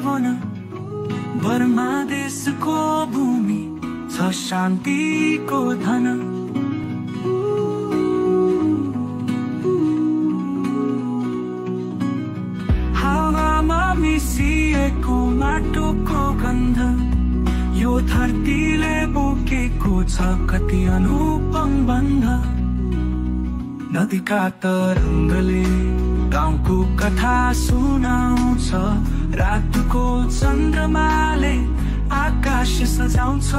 वन Burma देशको भूमि छ शान्तिको धन। हावामा मिसिएको माटोको गन्ध यो धरतीले बोकेको छ कति अनुपम बन्ध। नदीका तरङ्गले गाउँको कथा सुनाउँछ, रातको चन्द्रमाले आकाश सजाउँछ।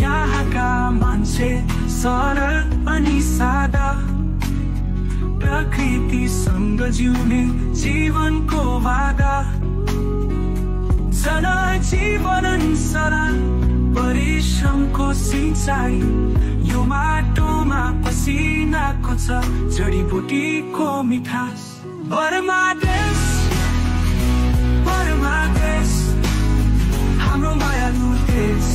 यहाँका मान्छे सरल अनि सादा, प्रकृतिसँग जिउने जीवनको वादा। जनजीवन सरल परिश्रमको सिंचाइ, यो माटोमा पसिनाको छ जडीबुटीको मिठास। बर्मा देश हाम्रो मायालु देश,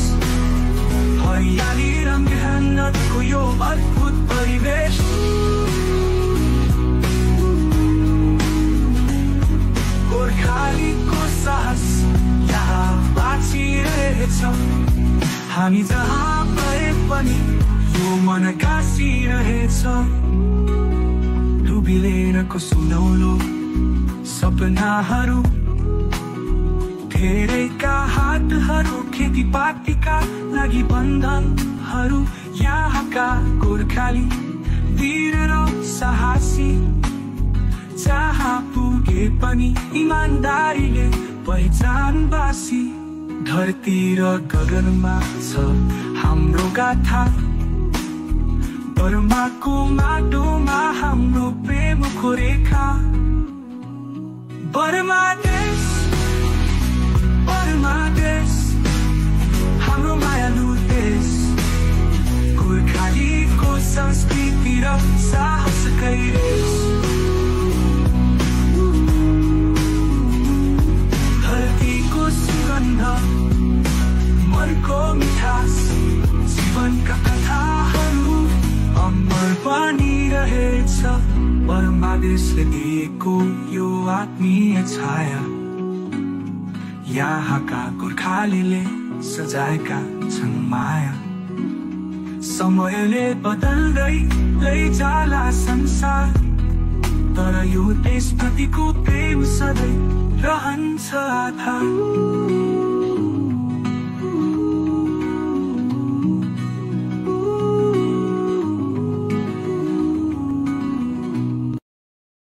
हरियाली र मेहनतको यो अद्भुत परिवेश। गोर्खालीको साहस यहाँ बाँचिरहेछ, हामी जहाँ गए पनि यो मन गाँसिरहेछ। डुबिलेरको सुनौलो सपनाहरू, धेरैका हातहरू खेतीपातीका लागि बन्धनहरू। यहाँका गोर्खाली वीर र साहसी, जहाँ पुगे पनि इमानदारीले पहिचानबासी। धरती र गगनमा छ हाम्रो गाथा, बर्माको माटोमा हाम्रो प्रेमको रेखा। बर्मा देश हाम्रो मायालु देश, गोर्खालीको संस्कृति र साहसकै देश। धरतीको सुगन्ध, मनको मिठास, जीवनका कथाहरू अमर बनिरहेछ। बर्मा देशले दिएको यो आत्मीय छाया, यहाँका गोर्खालीले सजाएका छन् माया। समयले बदल्दै लैजाला संसार, तर यो देशप्रतिको प्रेम सधैँ रहन्छ आधार।